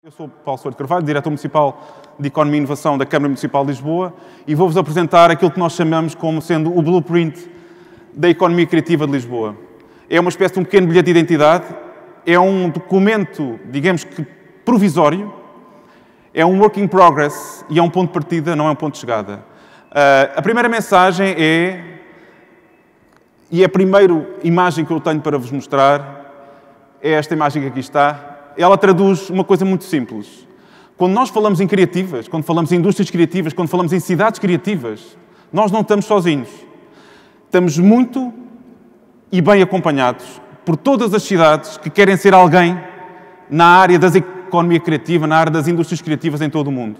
Eu sou Paulo Sousa de Carvalho, Diretor Municipal de Economia e Inovação da Câmara Municipal de Lisboa e vou-vos apresentar aquilo que nós chamamos como sendo o blueprint da economia criativa de Lisboa. É uma espécie de um pequeno bilhete de identidade, é um documento, digamos que provisório, é um work in progress e é um ponto de partida, não é um ponto de chegada. A primeira mensagem é, e a primeira imagem que eu tenho para vos mostrar, é esta imagem que aqui está. Ela traduz uma coisa muito simples. Quando nós falamos em criativas, quando falamos em indústrias criativas, quando falamos em cidades criativas, nós não estamos sozinhos. Estamos muito e bem acompanhados por todas as cidades que querem ser alguém na área da economia criativa, na área das indústrias criativas em todo o mundo.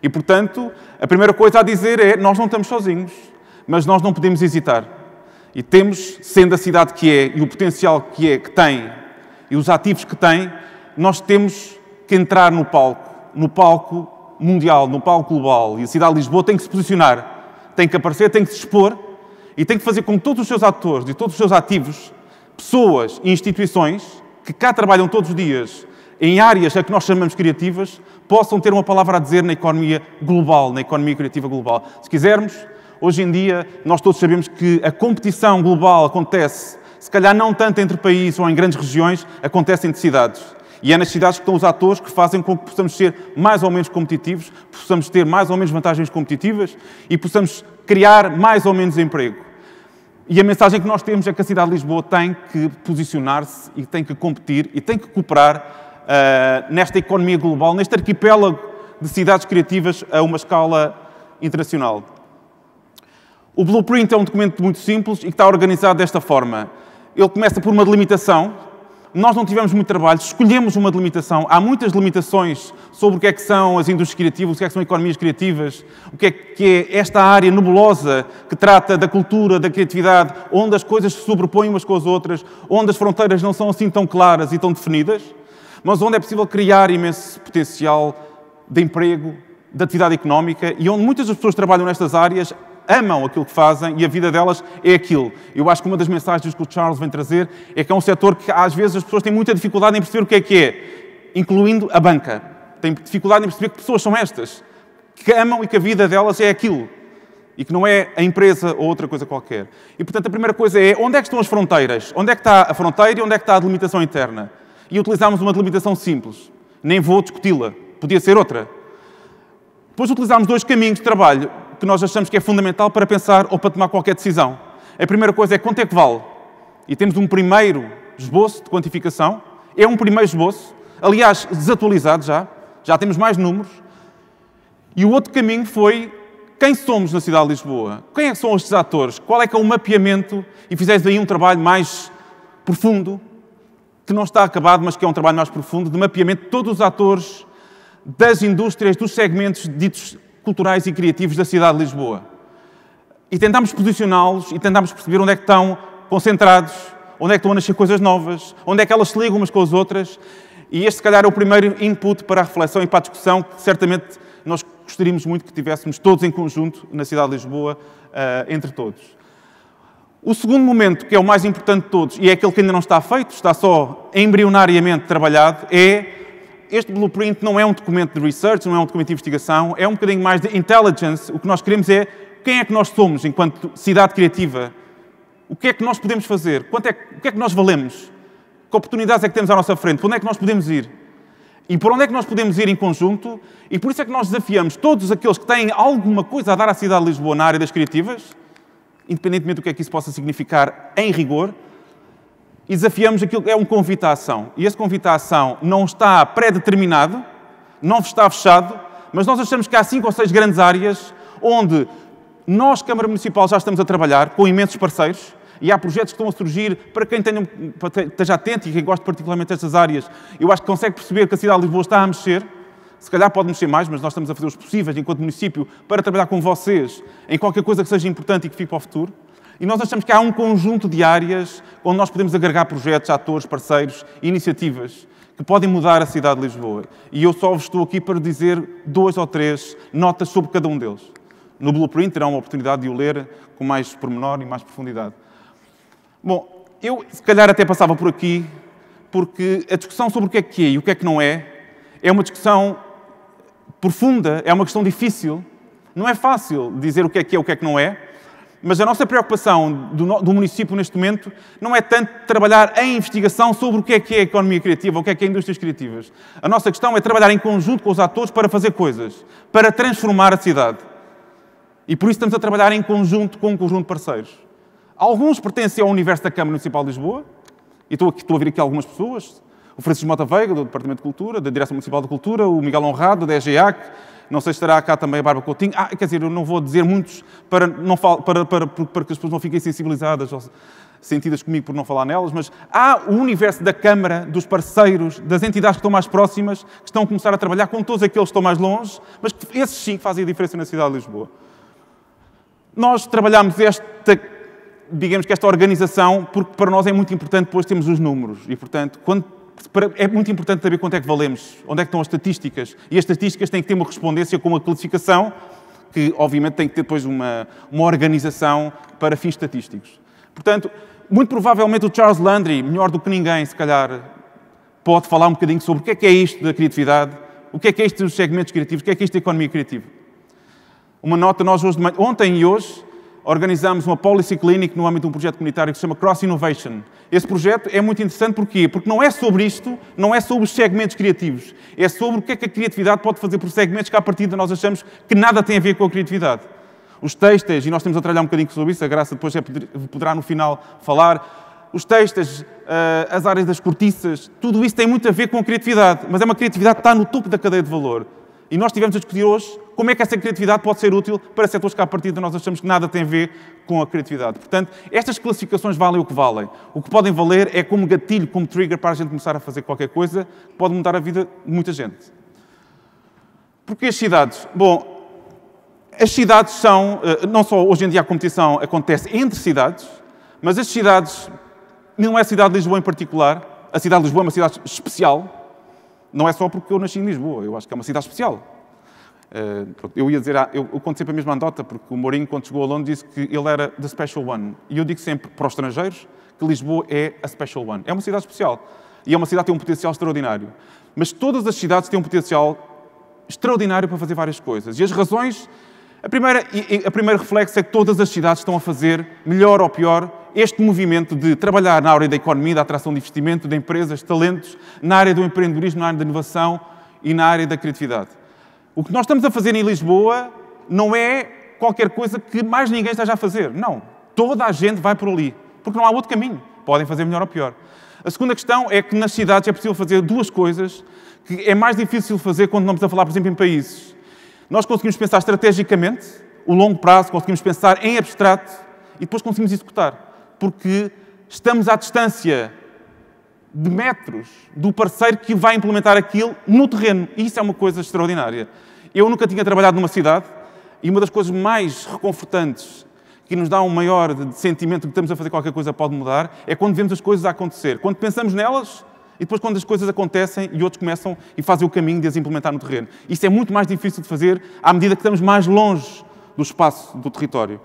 E, portanto, a primeira coisa a dizer é, nós não estamos sozinhos, mas nós não podemos hesitar. E temos, sendo a cidade que é, e o potencial que é, que tem, e os ativos que tem, nós temos que entrar no palco mundial, no palco global. E a cidade de Lisboa tem que se posicionar, tem que aparecer, tem que se expor e tem que fazer com que todos os seus atores e todos os seus ativos, pessoas e instituições que cá trabalham todos os dias em áreas a que nós chamamos criativas, possam ter uma palavra a dizer na economia global, na economia criativa global. Se quisermos, hoje em dia, nós todos sabemos que a competição global acontece, se calhar não tanto entre países ou em grandes regiões, acontece entre cidades. E é nas cidades que estão os atores que fazem com que possamos ser mais ou menos competitivos, possamos ter mais ou menos vantagens competitivas e possamos criar mais ou menos emprego. E a mensagem que nós temos é que a cidade de Lisboa tem que posicionar-se e tem que competir e tem que cooperar nesta economia global, neste arquipélago de cidades criativas a uma escala internacional. O Blueprint é um documento muito simples e que está organizado desta forma. Ele começa por uma delimitação. Nós não tivemos muito trabalho, escolhemos uma delimitação. Há muitas limitações sobre o que é que são as indústrias criativas, o que é que são economias criativas, o que é esta área nebulosa que trata da cultura, da criatividade, onde as coisas se sobrepõem umas com as outras, onde as fronteiras não são assim tão claras e tão definidas, mas onde é possível criar imenso potencial de emprego, de atividade económica e onde muitas das pessoas que trabalham nestas áreas amam aquilo que fazem e a vida delas é aquilo. Eu acho que uma das mensagens que o Charles vem trazer é que é um setor que às vezes as pessoas têm muita dificuldade em perceber o que é, incluindo a banca. Têm dificuldade em perceber que pessoas são estas, que amam e que a vida delas é aquilo e que não é a empresa ou outra coisa qualquer. E, portanto, a primeira coisa é onde é que estão as fronteiras? Onde é que está a fronteira e onde é que está a delimitação interna? E utilizámos uma delimitação simples. Nem vou discuti-la. Podia ser outra. Depois utilizámos dois caminhos de trabalho que nós achamos que é fundamental para pensar ou para tomar qualquer decisão. A primeira coisa é quanto é que vale? E temos um primeiro esboço de quantificação. É um primeiro esboço, aliás, desatualizado já temos mais números. E o outro caminho foi quem somos na cidade de Lisboa? Quem é que são estes atores? Qual é que é o mapeamento? E fizeste aí um trabalho mais profundo, que não está acabado, mas que é um trabalho mais profundo, de mapeamento de todos os atores das indústrias, dos segmentos ditos culturais e criativos da cidade de Lisboa. E tentámos posicioná-los e tentámos perceber onde é que estão concentrados, onde é que estão a nascer coisas novas, onde é que elas se ligam umas com as outras. E este, se calhar, é o primeiro input para a reflexão e para a discussão que certamente nós gostaríamos muito que tivéssemos todos em conjunto na cidade de Lisboa, entre todos. O segundo momento, que é o mais importante de todos, e é aquele que ainda não está feito, está só embrionariamente trabalhado, é este blueprint não é um documento de research, não é um documento de investigação, é um bocadinho mais de intelligence. O que nós queremos é quem é que nós somos enquanto cidade criativa, o que é que nós podemos fazer, o que é que nós valemos, que oportunidades é que temos à nossa frente, para onde é que nós podemos ir e por onde é que nós podemos ir em conjunto. E por isso é que nós desafiamos todos aqueles que têm alguma coisa a dar à cidade de Lisboa na área das criativas, independentemente do que é que isso possa significar em rigor, e desafiamos aquilo que é um convite à ação. E esse convite à ação não está pré-determinado, não está fechado, mas nós achamos que há 5 ou 6 grandes áreas onde nós, Câmara Municipal, já estamos a trabalhar com imensos parceiros e há projetos que estão a surgir para quem esteja atento e quem gosta particularmente destas áreas. Eu acho que consegue perceber que a cidade de Lisboa está a mexer. Se calhar pode mexer mais, mas nós estamos a fazer os possíveis enquanto município para trabalhar com vocês em qualquer coisa que seja importante e que fique para o futuro. E nós achamos que há um conjunto de áreas onde nós podemos agregar projetos, atores, parceiros, iniciativas que podem mudar a cidade de Lisboa. E eu só vos estou aqui para dizer 2 ou 3 notas sobre cada um deles. No Blueprint terão uma oportunidade de o ler com mais pormenor e mais profundidade. Bom, eu se calhar até passava por aqui, porque a discussão sobre o que é e o que é que não é É uma discussão profunda, é uma questão difícil. Não é fácil dizer o que é e o que é que não é, mas a nossa preocupação do município neste momento não é tanto trabalhar em investigação sobre o que é a economia criativa, o que é indústrias criativas. A nossa questão é trabalhar em conjunto com os atores para fazer coisas, para transformar a cidade. E por isso estamos a trabalhar em conjunto com um conjunto de parceiros. Alguns pertencem ao universo da Câmara Municipal de Lisboa, e estou a ver aqui algumas pessoas, o Francisco Mota Veiga, do Departamento de Cultura, da Direção Municipal de Cultura, o Miguel Honrado, da EGEAC, não sei se estará cá também a Bárbara Coutinho. Quer dizer, eu não vou dizer muitos para que as pessoas não fiquem sensibilizadas ou sentidas comigo por não falar nelas, mas há o universo da Câmara, dos parceiros, das entidades que estão mais próximas, que estão a começar a trabalhar com todos aqueles que estão mais longe, mas que esses sim fazem a diferença na cidade de Lisboa. Nós trabalhamos digamos que esta organização, porque para nós é muito importante depois termos os números e, portanto, é muito importante saber quanto é que valemos, onde é que estão as estatísticas. E as estatísticas têm que ter uma correspondência com a classificação, que obviamente tem que ter depois uma organização para fins estatísticos. Portanto, muito provavelmente o Charles Landry, melhor do que ninguém, se calhar, pode falar um bocadinho sobre o que é isto da criatividade, o que é isto dos segmentos criativos, o que é isto da economia criativa. Uma nota, nós ontem e hoje organizamos uma Policy Clinic no âmbito de um projeto comunitário que se chama Cross Innovation. Esse projeto é muito interessante, porquê? Porque não é sobre isto, não é sobre os segmentos criativos, é sobre o que é que a criatividade pode fazer por segmentos que, à partida, nós achamos que nada tem a ver com a criatividade. Os têxteis, e nós temos a trabalhar um bocadinho sobre isso, a Graça depois poderá no final falar, os têxteis, as áreas das cortiças, tudo isso tem muito a ver com a criatividade, mas é uma criatividade que está no topo da cadeia de valor. E nós estivemos a discutir hoje como é que essa criatividade pode ser útil para setores que, à partida, nós achamos que nada tem a ver com a criatividade. Portanto, estas classificações valem o que valem. O que podem valer é como gatilho, como trigger para a gente começar a fazer qualquer coisa que pode mudar a vida de muita gente. Porquê as cidades? Bom, as cidades são, não só hoje em dia a competição acontece entre cidades, mas as cidades, não é a cidade de Lisboa em particular, a cidade de Lisboa é uma cidade especial. Não é só porque eu nasci em Lisboa, eu acho que é uma cidade especial. Eu ia dizer, eu conto sempre a mesma anedota, porque o Mourinho, quando chegou a Londres, disse que ele era the special one. E eu digo sempre para os estrangeiros que Lisboa é a special one. É uma cidade especial. E é uma cidade que tem um potencial extraordinário. Mas todas as cidades têm um potencial extraordinário para fazer várias coisas. E as razões... A primeira reflexo é que todas as cidades estão a fazer, melhor ou pior, este movimento de trabalhar na área da economia, da atração de investimento, de empresas, de talentos, na área do empreendedorismo, na área da inovação e na área da criatividade. O que nós estamos a fazer em Lisboa não é qualquer coisa que mais ninguém esteja a fazer. Não. Toda a gente vai por ali. Porque não há outro caminho. Podem fazer melhor ou pior. A segunda questão é que nas cidades é possível fazer duas coisas que é mais difícil fazer quando estamos a falar, por exemplo, em países. Nós conseguimos pensar estrategicamente, o longo prazo, conseguimos pensar em abstrato e depois conseguimos executar. Porque estamos à distância de metros do parceiro que vai implementar aquilo no terreno. E isso é uma coisa extraordinária. Eu nunca tinha trabalhado numa cidade e uma das coisas mais reconfortantes que nos dá um maior sentimento de que estamos a fazer qualquer coisa pode mudar é quando vemos as coisas a acontecer. Quando pensamos nelas e depois quando as coisas acontecem e outros começam e fazem o caminho de as implementar no terreno. Isso é muito mais difícil de fazer à medida que estamos mais longe do espaço, do território.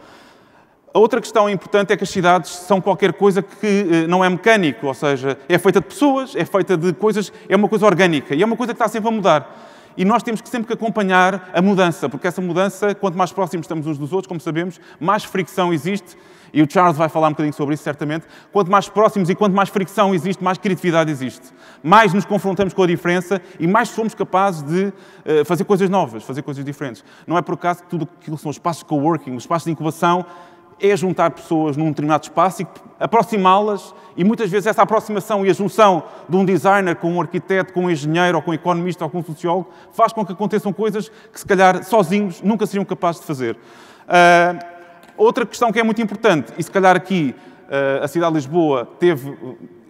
A outra questão importante é que as cidades são qualquer coisa que não é mecânico, ou seja, é feita de pessoas, é feita de coisas, é uma coisa orgânica e é uma coisa que está sempre a mudar. E nós temos que sempre acompanhar a mudança, porque essa mudança, quanto mais próximos estamos uns dos outros, como sabemos, mais fricção existe, e o Charles vai falar um bocadinho sobre isso, certamente. Quanto mais próximos e quanto mais fricção existe, mais criatividade existe. Mais nos confrontamos com a diferença e mais somos capazes de fazer coisas novas, fazer coisas diferentes. Não é por acaso que tudo aquilo que são os espaços de coworking, os espaços de incubação, é juntar pessoas num determinado espaço e aproximá-las, e muitas vezes essa aproximação e a junção de um designer com um arquiteto, com um engenheiro, ou com um economista, ou com um sociólogo, faz com que aconteçam coisas que, se calhar, sozinhos nunca seriam capazes de fazer. Outra questão que é muito importante, e se calhar aqui a cidade de Lisboa teve,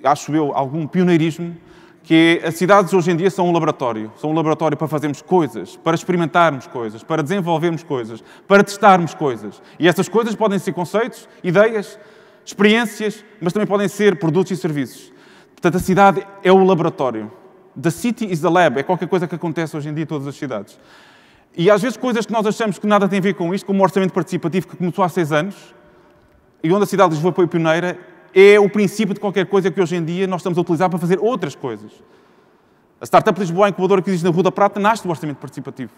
acho eu, algum pioneirismo, que é, as cidades hoje em dia são um laboratório para fazermos coisas, para experimentarmos coisas, para desenvolvermos coisas, para testarmos coisas. E essas coisas podem ser conceitos, ideias, experiências, mas também podem ser produtos e serviços. Portanto, a cidade é o laboratório. The city is the lab, é qualquer coisa que acontece hoje em dia em todas as cidades. E às vezes coisas que nós achamos que nada tem a ver com isto, como o orçamento participativo que começou há 6 anos, e onde a cidade de Lisboa foi pioneira, é o princípio de qualquer coisa que hoje em dia nós estamos a utilizar para fazer outras coisas. A Startup Lisboa, a incubadora que existe na Rua da Prata, nasce do orçamento participativo.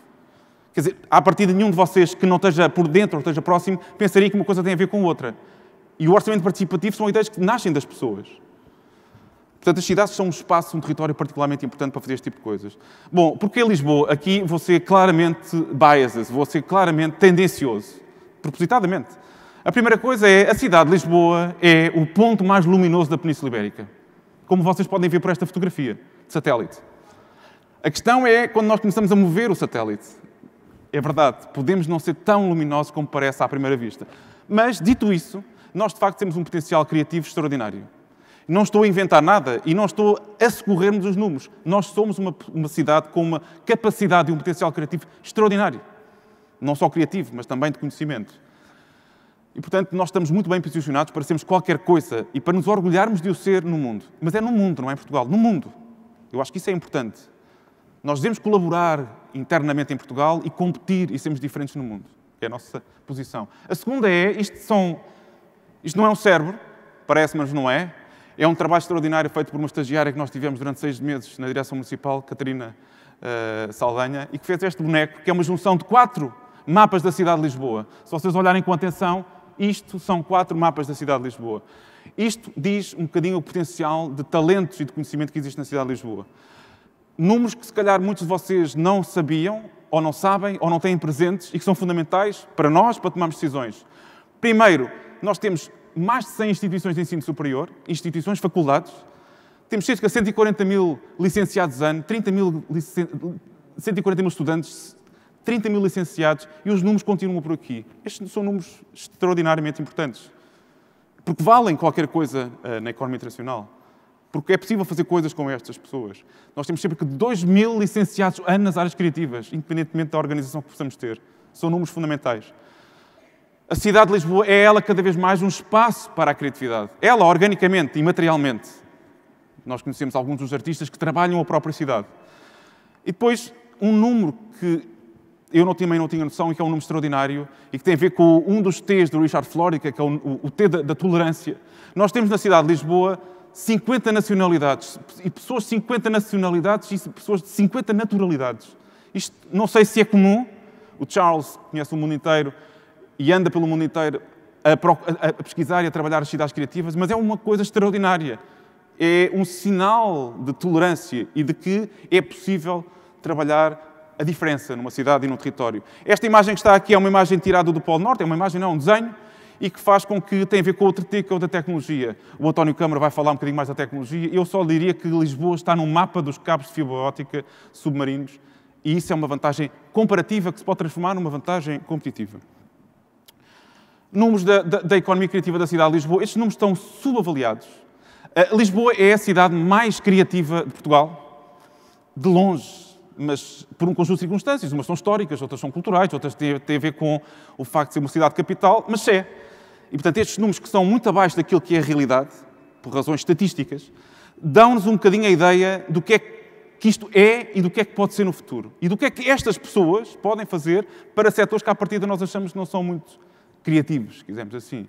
Quer dizer, à partida de nenhum de vocês que não esteja por dentro ou esteja próximo, pensaria que uma coisa tem a ver com outra. E o orçamento participativo são ideias que nascem das pessoas. Portanto, as cidades são um espaço, um território particularmente importante para fazer este tipo de coisas. Bom, porque Lisboa? Aqui vou ser claramente biased, vou ser claramente tendencioso, propositadamente. A primeira coisa é, a cidade de Lisboa é o ponto mais luminoso da Península Ibérica. Como vocês podem ver por esta fotografia de satélite. A questão é quando nós começamos a mover o satélite. É verdade, podemos não ser tão luminosos como parece à primeira vista. Mas, dito isso, nós de facto temos um potencial criativo extraordinário. Não estou a inventar nada e não estou a socorrer-nos os números. Nós somos uma cidade com uma capacidade e um potencial criativo extraordinário. Não só criativo, mas também de conhecimento. E, portanto, nós estamos muito bem posicionados para sermos qualquer coisa e para nos orgulharmos de o ser no mundo. Mas é no mundo, não é em Portugal. No mundo. Eu acho que isso é importante. Nós devemos colaborar internamente em Portugal e competir e sermos diferentes no mundo. É a nossa posição. A segunda é, isto não é um cérebro, parece, mas não é. É um trabalho extraordinário feito por uma estagiária que nós tivemos durante 6 meses na direção municipal, Catarina Saldanha, e que fez este boneco, que é uma junção de 4 mapas da cidade de Lisboa. Se vocês olharem com atenção, isto são 4 mapas da cidade de Lisboa. Isto diz um bocadinho o potencial de talentos e de conhecimento que existe na cidade de Lisboa. Números que, se calhar, muitos de vocês não sabiam, ou não sabem, ou não têm presentes, e que são fundamentais para nós, para tomarmos decisões. Primeiro, nós temos mais de 100 instituições de ensino superior, instituições, faculdades. Temos cerca de 140 mil licenciados ano, 140 mil estudantes, 30 mil licenciados, e os números continuam por aqui. Estes são números extraordinariamente importantes, porque valem qualquer coisa na economia internacional. Porque é possível fazer coisas com estas pessoas. Nós temos cerca de 2 mil licenciados ano nas áreas criativas, independentemente da organização que possamos ter. São números fundamentais. A cidade de Lisboa é ela cada vez mais um espaço para a criatividade. Ela, organicamente e materialmente. Nós conhecemos alguns dos artistas que trabalham a própria cidade. E depois, um número que eu também não tinha noção e que é um número extraordinário e que tem a ver com um dos T's do Richard Florida, que é o T da tolerância. Nós temos na cidade de Lisboa 50 nacionalidades, e pessoas de 50 nacionalidades e pessoas de 50 naturalidades. Isto não sei se é comum. O Charles conhece o mundo inteiro e anda pelo mundo inteiro a pesquisar e a trabalhar as cidades criativas, mas é uma coisa extraordinária. É um sinal de tolerância e de que é possível trabalhar a diferença numa cidade e num território. Esta imagem que está aqui é uma imagem tirada do Polo Norte, é uma imagem, não, um desenho, e que faz com que tem a ver com outro T, que é o da tecnologia. O António Câmara vai falar um bocadinho mais da tecnologia. Eu só diria que Lisboa está no mapa dos cabos de fibra óptica submarinos e isso é uma vantagem comparativa que se pode transformar numa vantagem competitiva. Números da economia criativa da cidade de Lisboa. Estes números estão subavaliados. Lisboa é a cidade mais criativa de Portugal, de longe, mas por um conjunto de circunstâncias. Umas são históricas, outras são culturais, outras têm a ver com o facto de ser uma cidade capital, mas é. E, portanto, estes números que são muito abaixo daquilo que é a realidade, por razões estatísticas, dão-nos um bocadinho a ideia do que é que isto é e do que é que pode ser no futuro. E do que é que estas pessoas podem fazer para setores que, à partida, nós achamos que não são muito criativos, quisermos assim.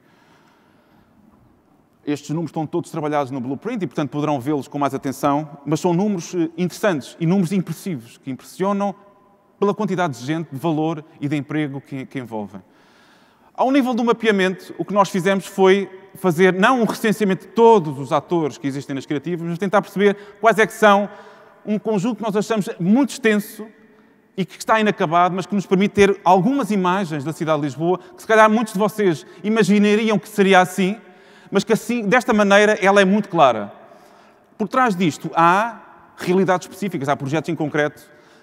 Estes números estão todos trabalhados no Blueprint e, portanto, poderão vê-los com mais atenção, mas são números interessantes e números impressivos, que impressionam pela quantidade de gente, de valor e de emprego que envolvem. Ao nível do mapeamento, o que nós fizemos foi fazer, não um recenseamento de todos os atores que existem nas criativas, mas tentar perceber quais é que são um conjunto que nós achamos muito extenso e que está inacabado, mas que nos permite ter algumas imagens da cidade de Lisboa, que se calhar muitos de vocês imaginariam que seria assim, mas que assim, desta maneira, ela é muito clara. Por trás disto, há realidades específicas, há projetos em concreto.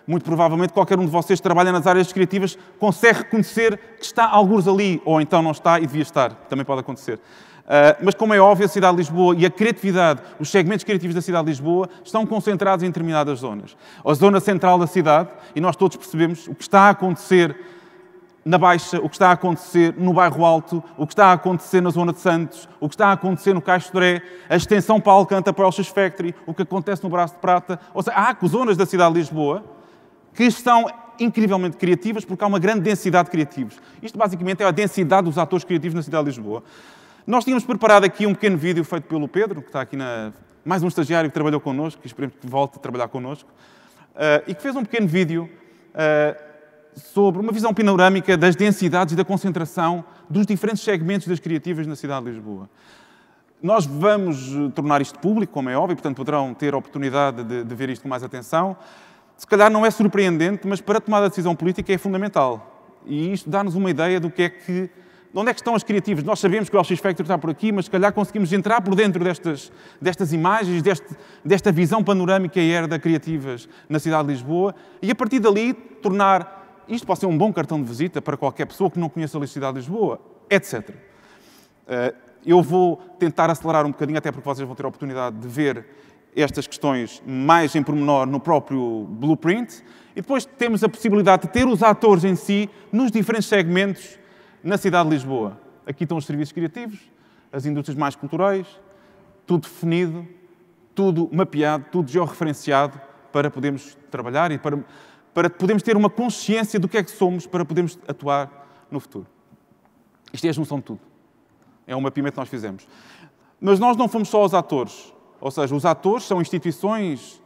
Muito provavelmente qualquer um de vocês que trabalha nas áreas criativas consegue reconhecer que está algures ali, ou então não está e devia estar. Também pode acontecer. Mas, como é óbvio, a cidade de Lisboa e a criatividade, os segmentos criativos da cidade de Lisboa, estão concentrados em determinadas zonas. A zona central da cidade, e nós todos percebemos o que está a acontecer na Baixa, o que está a acontecer no Bairro Alto, o que está a acontecer na zona de Santos, o que está a acontecer no Caixo de Dré, a extensão para Alcântara, para o Elchas Factory, o que acontece no Braço de Prata. Ou seja, há zonas da cidade de Lisboa que são incrivelmente criativas porque há uma grande densidade de criativos. Isto, basicamente, é a densidade dos atores criativos na cidade de Lisboa. Nós tínhamos preparado aqui um pequeno vídeo feito pelo Pedro, que está aqui mais um estagiário que trabalhou connosco, que esperemos que volte a trabalhar connosco, e que fez um pequeno vídeo sobre uma visão panorâmica das densidades e da concentração dos diferentes segmentos das criativas na cidade de Lisboa. Nós vamos tornar isto público, como é óbvio, portanto poderão ter a oportunidade de ver isto com mais atenção. Se calhar não é surpreendente, mas para a tomada de decisão política é fundamental. E isto dá-nos uma ideia do que é que... De onde é que estão as criativas? Nós sabemos que o LX Factor está por aqui, mas se calhar conseguimos entrar por dentro destas imagens, desta visão panorâmica e aérea de criativas na cidade de Lisboa, e a partir dali tornar... Isto pode ser um bom cartão de visita para qualquer pessoa que não conheça a cidade de Lisboa, etc. Eu vou tentar acelerar um bocadinho, até porque vocês vão ter a oportunidade de ver estas questões mais em pormenor no próprio Blueprint. E depois temos a possibilidade de ter os atores em si nos diferentes segmentos na cidade de Lisboa. Aqui estão os serviços criativos, as indústrias mais culturais, tudo definido, tudo mapeado, tudo georreferenciado para podermos trabalhar e para podermos ter uma consciência do que é que somos para podermos atuar no futuro. Isto é a junção de tudo. É um mapeamento que nós fizemos. Mas nós não fomos só os atores. Ou seja, os atores são instituições,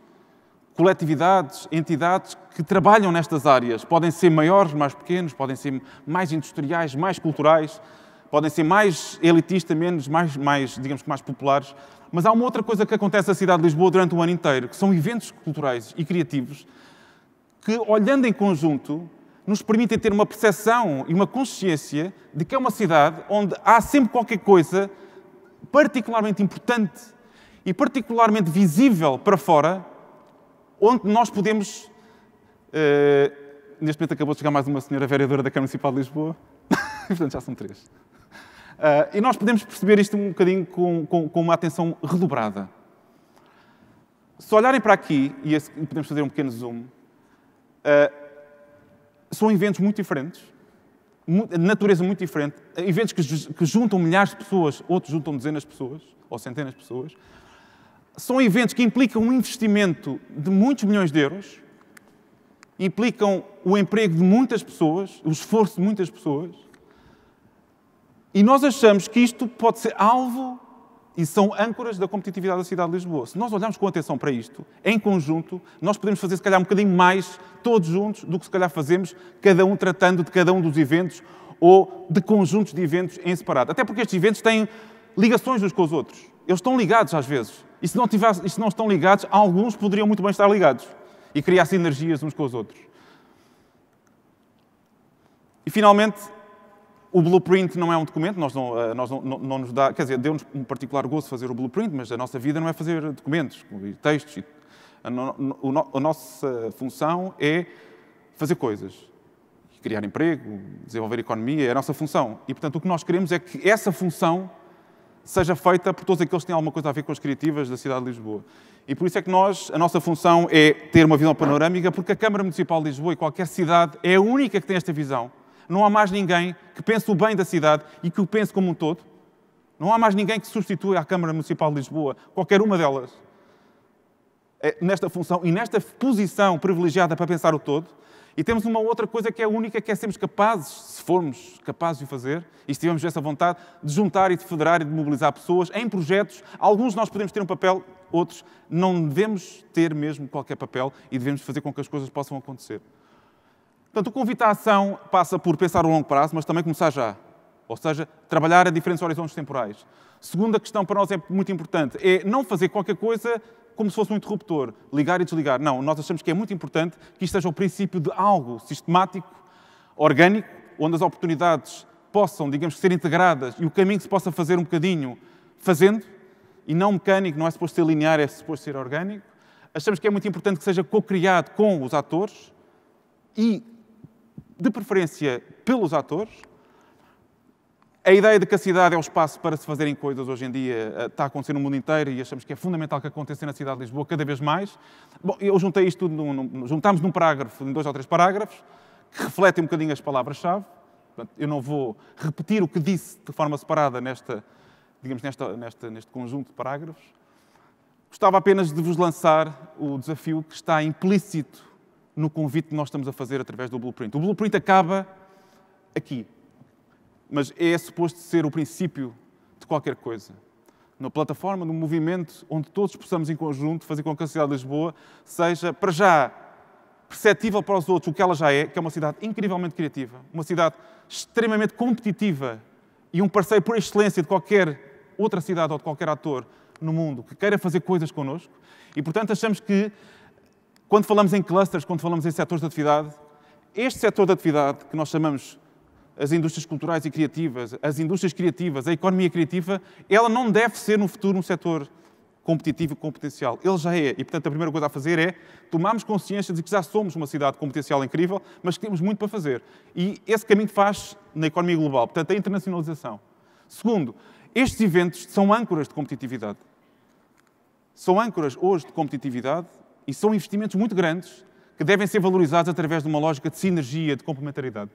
coletividades, entidades que trabalham nestas áreas. Podem ser maiores, mais pequenos, podem ser mais industriais, mais culturais, podem ser mais elitistas, menos, digamos que mais populares. Mas há uma outra coisa que acontece na cidade de Lisboa durante o ano inteiro, que são eventos culturais e criativos que, olhando em conjunto, nos permitem ter uma percepção e uma consciência de que é uma cidade onde há sempre qualquer coisa particularmente importante e particularmente visível para fora, onde nós podemos... neste momento acabou de chegar mais uma senhora vereadora da Câmara Municipal de Lisboa, portanto já são 3. E nós podemos perceber isto um bocadinho com uma atenção redobrada. Se olharem para aqui, e podemos fazer um pequeno zoom, são eventos muito diferentes, de natureza muito diferente, eventos que juntam milhares de pessoas, outros juntam dezenas de pessoas, ou centenas de pessoas. São eventos que implicam um investimento de muitos milhões de euros, implicam o emprego de muitas pessoas, o esforço de muitas pessoas, e nós achamos que isto pode ser alvo e são âncoras da competitividade da cidade de Lisboa. Se nós olharmos com atenção para isto, em conjunto, nós podemos fazer, se calhar, um bocadinho mais, todos juntos, do que, se calhar, fazemos, cada um tratando de cada um dos eventos ou de conjuntos de eventos em separado. Até porque estes eventos têm ligações uns com os outros. Eles estão ligados, às vezes. E se não estão ligados, alguns poderiam muito bem estar ligados e criar sinergias uns com os outros. E, finalmente, o Blueprint não é um documento, não nos dá... Quer dizer, deu-nos um particular gozo fazer o Blueprint, mas a nossa vida não é fazer documentos, textos. A nossa função é fazer coisas. Criar emprego, desenvolver economia, é a nossa função. E, portanto, o que nós queremos é que essa função seja feita por todos aqueles que têm alguma coisa a ver com as criativas da cidade de Lisboa. E por isso é que a nossa função é ter uma visão panorâmica, porque a Câmara Municipal de Lisboa e qualquer cidade é a única que tem esta visão. Não há mais ninguém que pense o bem da cidade e que o pense como um todo. Não há mais ninguém que substitua a Câmara Municipal de Lisboa, qualquer uma delas, nesta função e nesta posição privilegiada para pensar o todo. E temos uma outra coisa que é única, que é sermos capazes, se formos capazes de o fazer, e se tivermos essa vontade, de juntar e de federar e de mobilizar pessoas em projetos. Alguns nós podemos ter um papel, outros não devemos ter mesmo qualquer papel e devemos fazer com que as coisas possam acontecer. Portanto, o convite à ação passa por pensar a longo prazo, mas também começar já. Ou seja, trabalhar a diferentes horizontes temporais. Segunda questão para nós é muito importante, é não fazer qualquer coisa como se fosse um interruptor, ligar e desligar. Não, nós achamos que é muito importante que isto seja o princípio de algo sistemático, orgânico, onde as oportunidades possam, digamos, ser integradas e o caminho se possa fazer um bocadinho fazendo, e não mecânico, não é suposto ser linear, é suposto ser orgânico. Achamos que é muito importante que seja co-criado com os atores e, de preferência, pelos atores. A ideia de que a cidade é o espaço para se fazerem coisas hoje em dia está a acontecer no mundo inteiro e achamos que é fundamental que aconteça na cidade de Lisboa cada vez mais. Bom, eu juntei isto tudo, juntámos num parágrafo, em 2 ou 3 parágrafos, que refletem um bocadinho as palavras-chave. Eu não vou repetir o que disse de forma separada neste conjunto de parágrafos. Gostava apenas de vos lançar o desafio que está implícito no convite que nós estamos a fazer através do Blueprint. O Blueprint acaba aqui. Mas é suposto ser o princípio de qualquer coisa. numa plataforma, num movimento onde todos possamos em conjunto fazer com que a cidade de Lisboa seja, para já, perceptível para os outros o que ela já é, que é uma cidade incrivelmente criativa, uma cidade extremamente competitiva e um parceiro por excelência de qualquer outra cidade ou de qualquer ator no mundo que queira fazer coisas connosco. E, portanto, achamos que, quando falamos em clusters, quando falamos em setores de atividade, este setor de atividade, que nós chamamos as indústrias culturais e criativas, as indústrias criativas, a economia criativa, ela não deve ser, no futuro, um setor competitivo e com potencial. Ele já é. E, portanto, a primeira coisa a fazer é tomarmos consciência de que já somos uma cidade com potencial incrível, mas que temos muito para fazer. E esse caminho faz na economia global. Portanto, a internacionalização. Segundo, estes eventos são âncoras de competitividade. São âncoras hoje de competitividade e são investimentos muito grandes que devem ser valorizados através de uma lógica de sinergia, de complementaridade.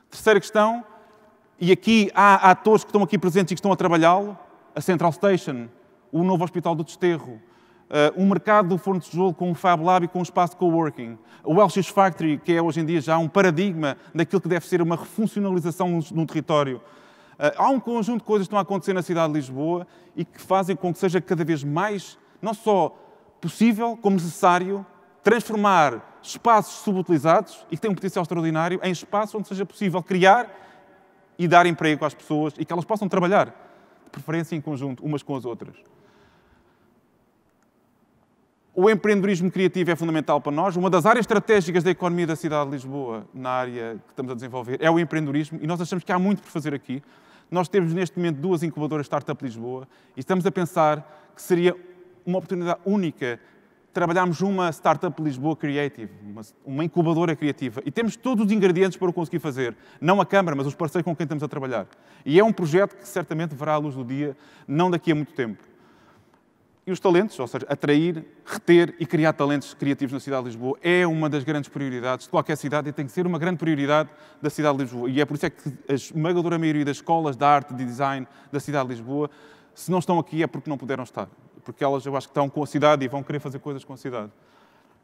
Terceira questão, e aqui há atores que estão aqui presentes e que estão a trabalhá-lo, a Central Station, o novo Hospital do Desterro, o mercado do Forno de Tijolo com um Fab Lab e com um espaço de coworking, o LX Factory, que é hoje em dia já um paradigma daquilo que deve ser uma refuncionalização num território. Há um conjunto de coisas que estão a acontecer na cidade de Lisboa e que fazem com que seja cada vez mais, não só possível, como necessário, transformar espaços subutilizados e que têm um potencial extraordinário em espaços onde seja possível criar e dar emprego às pessoas e que elas possam trabalhar, de preferência em conjunto, umas com as outras. O empreendedorismo criativo é fundamental para nós. Uma das áreas estratégicas da economia da cidade de Lisboa, na área que estamos a desenvolver, é o empreendedorismo e nós achamos que há muito por fazer aqui. Nós temos neste momento 2 incubadoras Startup Lisboa e estamos a pensar que seria uma oportunidade única trabalharmos uma Startup Lisboa Creative, uma incubadora criativa. E temos todos os ingredientes para o conseguir fazer. Não a Câmara, mas os parceiros com quem estamos a trabalhar. E é um projeto que certamente verá a luz do dia, não daqui a muito tempo. E os talentos, ou seja, atrair, reter e criar talentos criativos na cidade de Lisboa é uma das grandes prioridades de qualquer cidade e tem que ser uma grande prioridade da cidade de Lisboa. E é por isso é que a esmagadora maioria das escolas de arte e de design da cidade de Lisboa, se não estão aqui é porque não puderam estar. Porque elas, eu acho que estão com a cidade e vão querer fazer coisas com a cidade.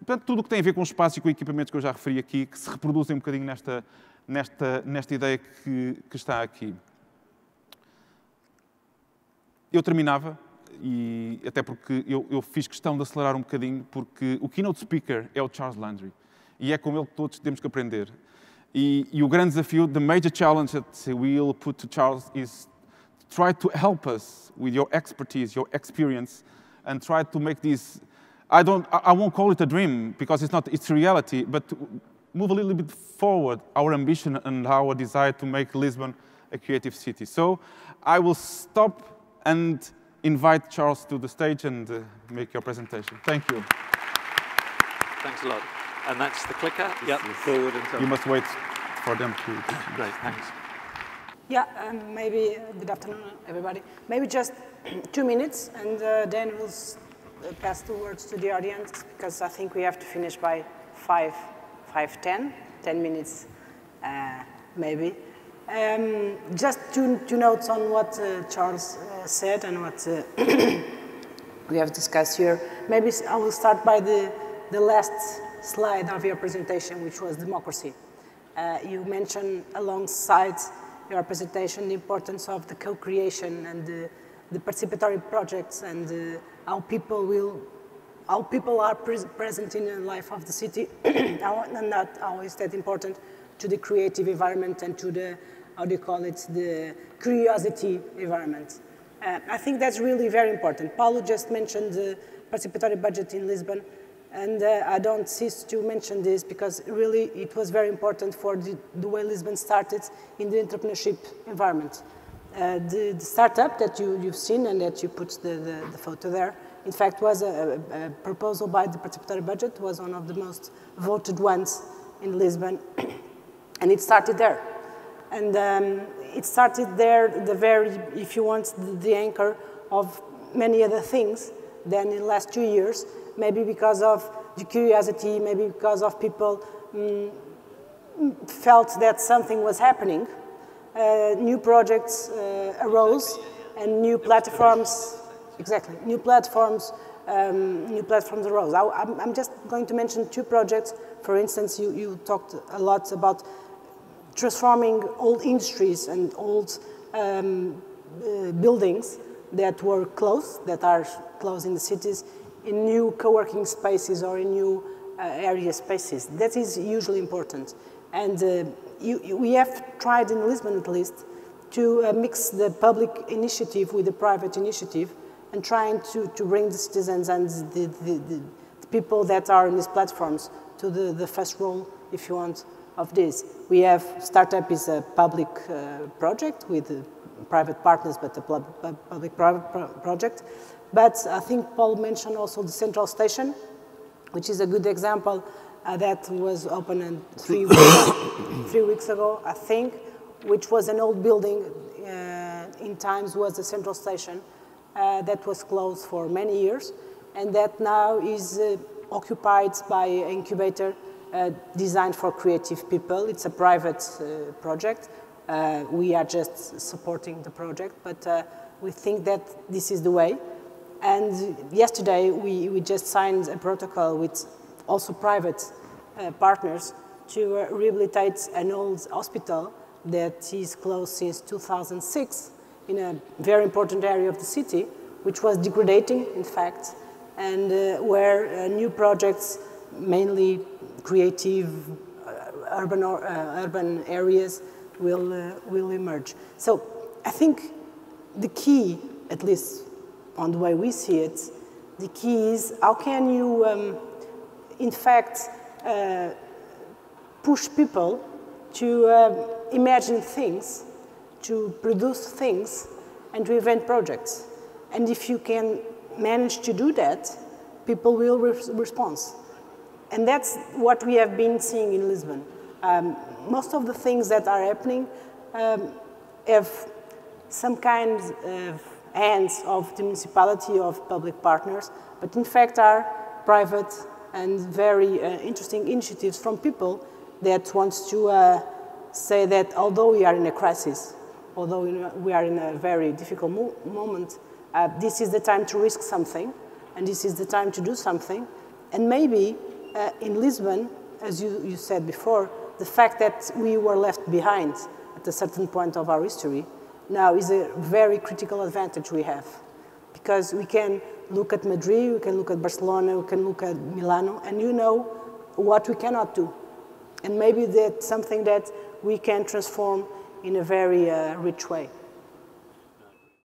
Portanto, tudo o que tem a ver com o espaço e com equipamentos que eu já referi aqui, que se reproduzem um bocadinho nesta ideia que está aqui. Eu terminava, e até porque eu fiz questão de acelerar um bocadinho, porque o keynote speaker é o Charles Landry. E é com ele que todos temos que aprender. E o grande desafio, the major challenge that we will put to Charles is try to help us with your expertise, your experience, and try to make this, I won't call it a dream, because it's reality, but to move a little bit forward our ambition and our desire to make Lisbon a creative city. So I will stop and invite Charles to the stage and make your presentation. Thank you. Thanks a lot. And that's the clicker? Yep, forward and so on. You must wait for them to... Great, thanks. Yeah, maybe, good afternoon, everybody. Maybe just 2 minutes, and then we'll pass the words to the audience, because I think we have to finish by 5:10, 10 minutes, maybe. Just two notes on what Charles said and what we have discussed here. Maybe I will start by the last slide of your presentation, which was democracy. You mentioned alongside your presentation the importance of the co-creation and the participatory projects and how people are present in the life of the city and not always that important to the creative environment and to the, how do you call it, the curiosity environment. I think that's really very important. Paulo just mentioned the participatory budget in Lisbon, and I don't cease to mention this because really it was very important for the way Lisbon started in the entrepreneurship environment. The startup that you've seen and that you put the photo there, in fact, was a proposal by the participatory budget, was one of the most voted ones in Lisbon, and it started there. And it started there, if you want, the anchor of many other things. Then in the last 2 years, maybe because of the curiosity, maybe because of people felt that something was happening, new projects arose and new platforms, new platforms arose. I'm just going to mention 2 projects. For instance, you talked a lot about transforming old industries and old buildings that were closed, that are closed in the cities, in new co-working spaces or in new area spaces. That is usually important. And we have tried in Lisbon, at least, to mix the public initiative with the private initiative and trying to bring the citizens and the people that are in these platforms to the first role, if you want, of this. We have Startup is a public project with private partners, but a public-private project. But I think Paul mentioned also the Central Station, which is a good example that was opened 3 weeks ago, I think, which was an old building, in times was the Central Station, that was closed for many years, and that now is occupied by an incubator designed for creative people. It's a private project. We are just supporting the project, but we think that this is the way. And yesterday, we just signed a protocol with also private partners to rehabilitate an old hospital that is closed since 2006 in a very important area of the city, which was degrading, in fact, and where new projects, mainly creative urban areas, will emerge. So I think the key, at least on the way we see it, the key is how can you, in fact, push people to imagine things, to produce things, and to invent projects. And if you can manage to do that, people will respond. And that's what we have been seeing in Lisbon. Most of the things that are happening have some kind of hands of the municipality, of public partners, but in fact are private and very interesting initiatives from people that wants to say that although we are in a crisis, although we are in a very difficult moment, this is the time to risk something, and this is the time to do something. And maybe in Lisbon, as you said before, the fact that we were left behind at a certain point of our history now is a very critical advantage we have. Because we can look at Madrid, we can look at Barcelona, we can look at Milano, and you know what we cannot do. And maybe that's something that we can transform in a very rich way.